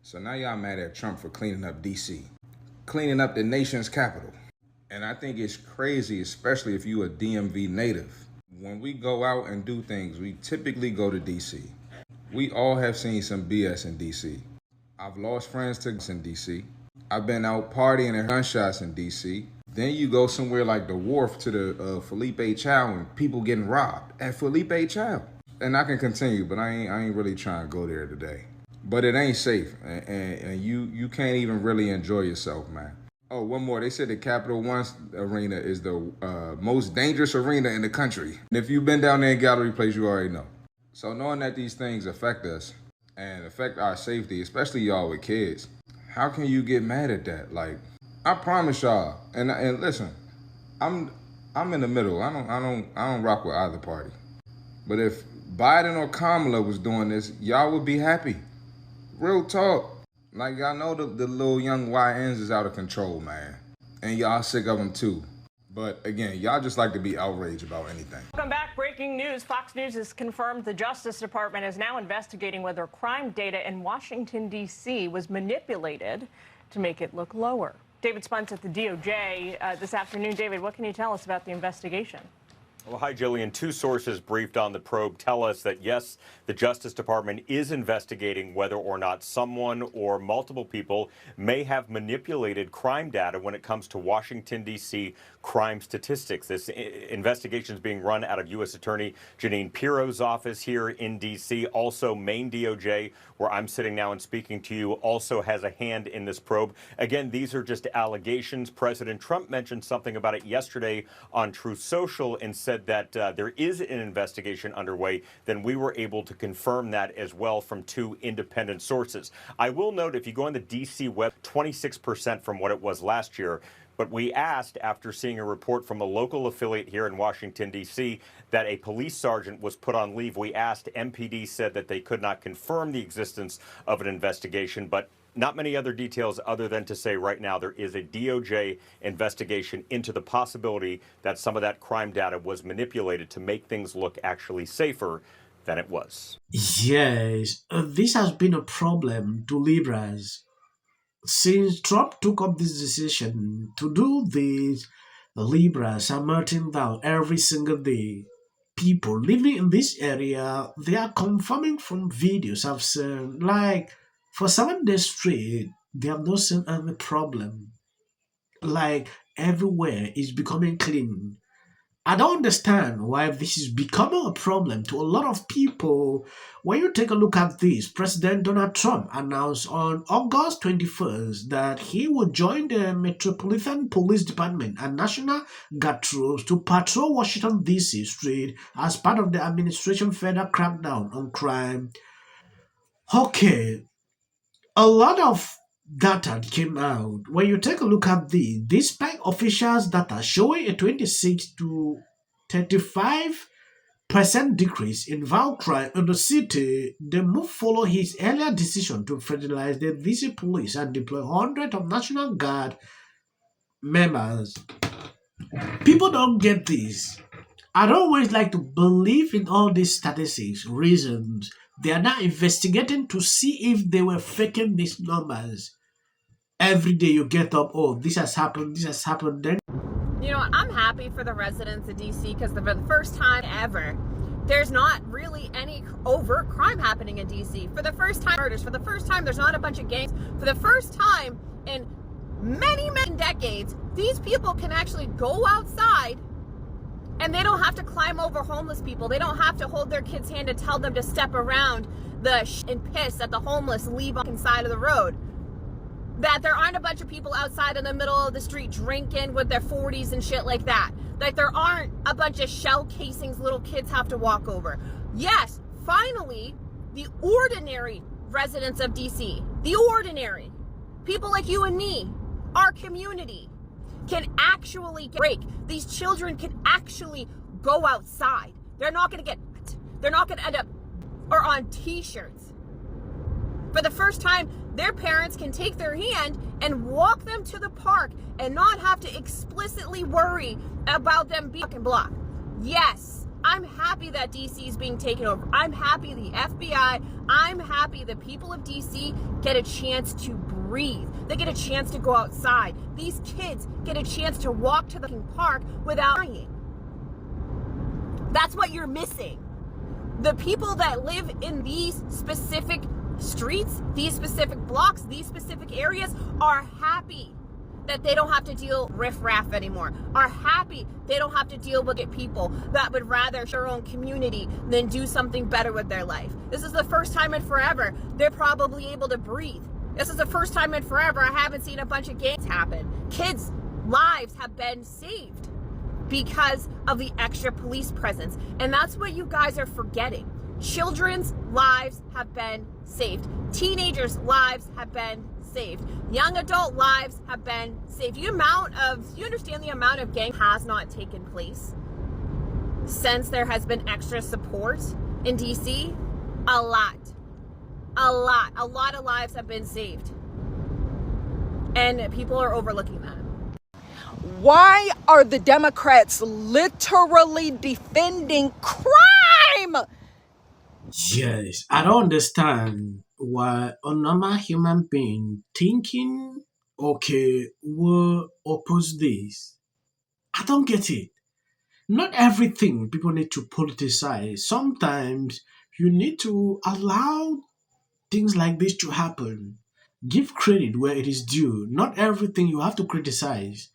So now y'all mad at Trump for cleaning up DC, cleaning up the nation's capital. And I think it's crazy, especially if you a DMV native. When we go out and do things, we typically go to DC. We all have seen some BS in DC. I've lost friends to in DC. I've been out partying and gunshots in DC. Then you go somewhere like the Wharf to the Felipe Chow and people getting robbed at Felipe Chow. And I can continue, but I ain't really trying to go there today. But it ain't safe, and you can't even really enjoy yourself, man. Oh, one more. They said the Capital One Arena is the most dangerous arena in the country. And if you've been down there in Gallery Place, you already know. So knowing that these things affect us and affect our safety, especially y'all with kids, how can you get mad at that? Like, I promise y'all, and listen, I'm in the middle. I don't rock with either party. But if Biden or Kamala was doing this, y'all would be happy. Real talk. Like, y'all know the little young YNs is out of control, man. And y'all sick of them too. But again, y'all just like to be outraged about anything. Welcome back. Breaking news. Fox News has confirmed the Justice Department is now investigating whether crime data in Washington, D.C. was manipulated to make it look lower. David Spunts at the DOJ this afternoon. David, what can you tell us about the investigation? Well, hi, Jillian. Two sources briefed on the probe tell us that, yes, the Justice Department is investigating whether or not someone or multiple people may have manipulated crime data when it comes to Washington, D.C. crime statistics. This investigation is being run out of U.S. Attorney Jeanine Pirro's office here in D.C. Also, Maine DOJ, where I'm sitting now and speaking to you, also has a hand in this probe. Again, these are just allegations. President Trump mentioned something about it yesterday on Truth Social and said that there is an investigation underway. Then we were able to confirm that as well from two independent sources. I will note, if you go on the DC web, 26% from what it was last year. But we asked, after seeing a report from a local affiliate here in Washington, D.C., that a police sergeant was put on leave. We asked, MPD said that they could not confirm the existence of an investigation, but not many other details other than to say right now there is a DOJ investigation into the possibility that some of that crime data was manipulated to make things look actually safer than it was. Yes, this has been a problem to Libras. Since Trump took up this decision to do this, Libras are melting down every single day. People living in this area, they are confirming from videos I've seen, like, for 7 days straight, they have not seen any problem. Like, everywhere is becoming clean. I don't understand why this is becoming a problem to a lot of people. When you take a look at this, President Donald Trump announced on August 21st that he would join the Metropolitan Police Department and National Guard troops to patrol Washington, D.C. street as part of the administration's federal crackdown on crime. Okay, a lot of data came out. When you take a look at despite officials' data showing a 26 to 35% decrease in violent crime in the city, the move followed his earlier decision to federalize the DC police and deploy hundreds of National Guard members. People don't get this. I don't always like to believe in all these statistics, reasons. They are now investigating to see if they were faking these numbers. Every day you get up, oh, this has happened, then. You know, I'm happy for the residents of DC because for the first time ever, there's not really any overt crime happening in DC. For the first time, murders. For the first time, there's not a bunch of gangs. For the first time in many, many decades, these people can actually go outside and they don't have to climb over homeless people. They don't have to hold their kids' hand and tell them to step around the and piss that the homeless leave on the side of the road. That there aren't a bunch of people outside in the middle of the street drinking with their 40s and shit like that. That there aren't a bunch of shell casings little kids have to walk over. Yes, finally, the ordinary residents of DC, the ordinary, people like you and me, our community, can actually break. These children can actually go outside. They're not going to end up or on t-shirts. For the first time, their parents can take their hand and walk them to the park and not have to explicitly worry about them being blocked. Yes, I'm happy that DC is being taken over. I'm happy the FBI, I'm happy the people of DC get a chance to breathe. They get a chance to go outside. These kids get a chance to walk to the park without dying. That's what you're missing. The people that live in these specific streets, these specific blocks, these specific areas are happy that they don't have to deal riffraff anymore, are happy they don't have to deal with people that would rather share their own community than do something better with their life. This is the first time in forever they're probably able to breathe. This is the first time in forever I haven't seen a bunch of gangs happen. Kids' lives have been saved because of the extra police presence. And that's what you guys are forgetting. Children's lives have been saved. Teenagers' lives have been saved. Young adult lives have been saved. You understand the amount of gang has not taken place since there has been extra support in DC? A lot of lives have been saved. And people are overlooking that. Why are the Democrats literally defending crime? Yes, I don't understand why a normal human being thinking, okay, we'll oppose this. I don't get it. Not everything people need to politicize. Sometimes you need to allow things like this to happen. Give credit where it is due. Not everything you have to criticize.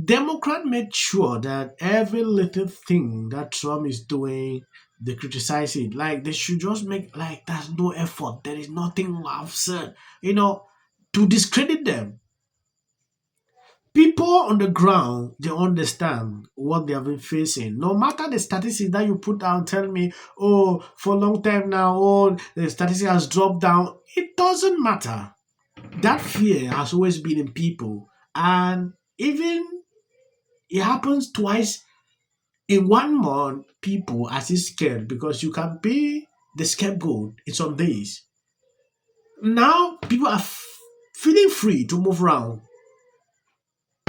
Democrat made sure that every little thing that Trump is doing, they criticize it. Like they should just make like there's no effort. There is nothing absurd, to discredit them. People on the ground, they understand what they have been facing. No matter the statistics that you put out, tell me, oh, for a long time now, oh, the statistic has dropped down. It doesn't matter. That fear has always been in people. And even it happens twice in 1 month, people are still scared because you can be the scapegoat in some days. Now people are feeling free to move around,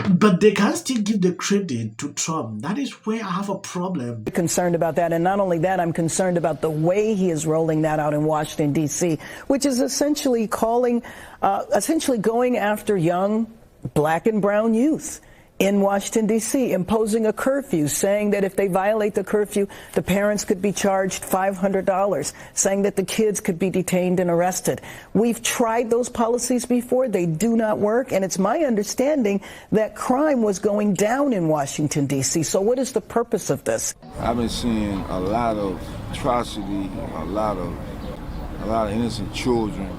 but they can still give the credit to Trump. That is where I have a problem. Concerned about that, and not only that, I'm concerned about the way he is rolling that out in Washington, D.C., which is essentially going after young black and brown youth in Washington, D.C., imposing a curfew, saying that if they violate the curfew, the parents could be charged $500, saying that the kids could be detained and arrested. We've tried those policies before. They do not work. And it's my understanding that crime was going down in Washington, D.C. So what is the purpose of this? I've been seeing a lot of atrocity, a lot of innocent children,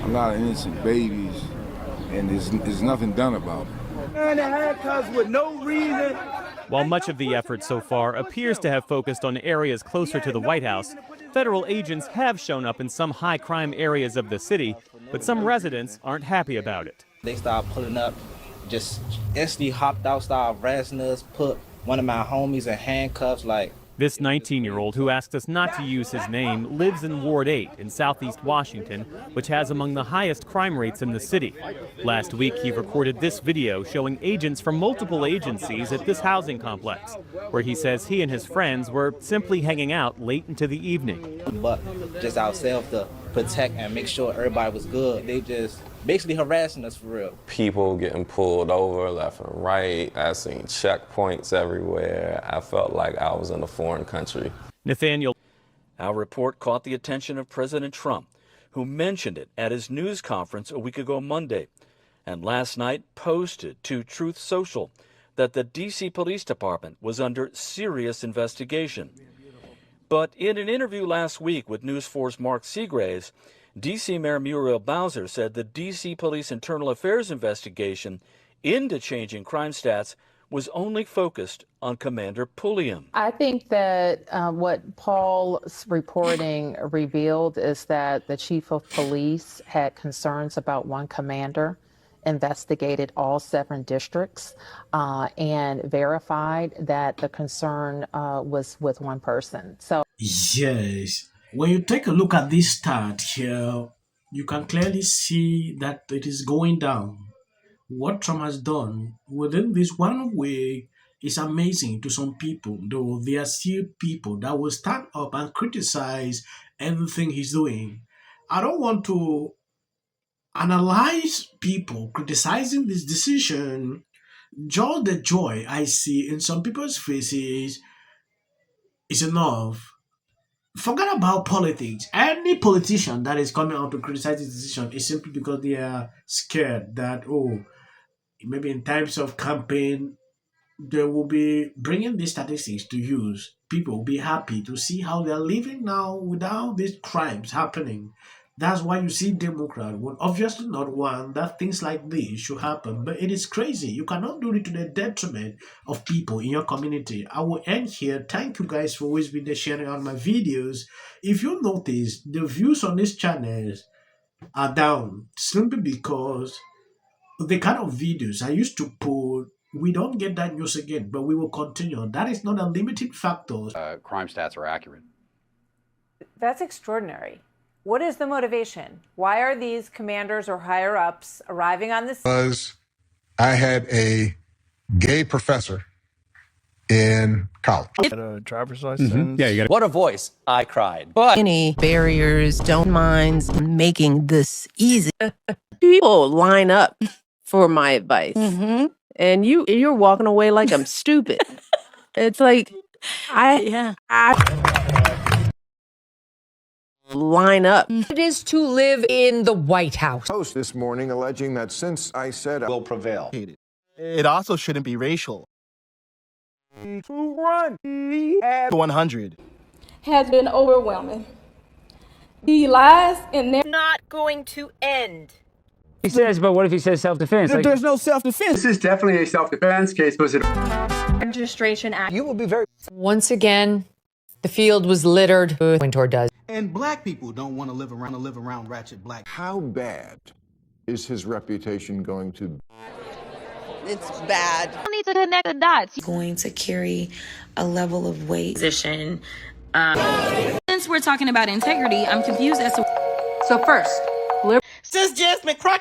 a lot of innocent babies, and there's nothing done about it. With no reason. While much of the effort so far appears to have focused on areas closer to the White House, federal agents have shown up in some high crime areas of the city, but some residents aren't happy about it. They started pulling up, just instantly hopped out, started harassing us, put one of my homies in handcuffs. This 19-year-old, who asked us not to use his name, lives in Ward 8 in southeast Washington, which has among the highest crime rates in the city. Last week, he recorded this video showing agents from multiple agencies at this housing complex, where he says he and his friends were simply hanging out late into the evening. But just ourselves to protect and make sure everybody was good. They just basically harassing us for real. People getting pulled over left and right. I seen checkpoints everywhere. I felt like I was in a foreign country. Nathaniel. Our report caught the attention of President Trump, who mentioned it at his news conference a week ago Monday, and last night posted to Truth Social that the D.C. Police Department was under serious investigation. But in an interview last week with News 4's Mark Seagraves, D.C. Mayor Muriel Bowser said the D.C. Police Internal Affairs investigation into changing crime stats was only focused on Commander Pulliam. I think that what Paul's reporting revealed is that the chief of police had concerns about one commander, investigated all 7 districts, and verified that the concern was with one person. So yes, when you take a look at this stat here, you can clearly see that it is going down. What Trump has done within this 1 week, is amazing to some people, though there are still people that will stand up and criticize everything he's doing. I don't want to analyze people criticizing this decision. Just the joy I see in some people's faces is enough. Forget about politics. Any politician that is coming out to criticize this decision is simply because they are scared that, oh, maybe in times of campaign, they will be bringing these statistics to use. People will be happy to see how they're living now without these crimes happening. That's why you see Democrat would obviously not want that things like this should happen. But it is crazy. You cannot do it to the detriment of people in your community. I will end here. Thank you guys for always being there sharing on my videos. If you notice, the views on this channel are down simply because the kind of videos I used to put, we don't get that news again, but we will continue. That is not a limiting factor. Crime stats are accurate. That's extraordinary. What is the motivation? Why are these commanders or higher ups arriving on the scene? Because I had a gay professor in college. Get a driver's license. Yeah, you got. What a voice! I cried. But any barriers, don't mind making this easy. People line up for my advice, and you're walking away like I'm stupid. It's like I line up. It is to live in the White House. Post this morning alleging that since I said will prevail. It also shouldn't be racial. 100 has been overwhelming. The lies and not going to end. He says, but what if he says self-defense? There's no self-defense. This is definitely a self-defense case. Was it Registration Act? You will be very. Once again, the field was littered with Wintour does. And black people don't want to live around ratchet black. How bad is his reputation going to be? It's bad. I need to connect the dots. Going to carry a level of weight. Position. Since we're talking about integrity, I'm confused as to. So first, Since Jasmine Crockett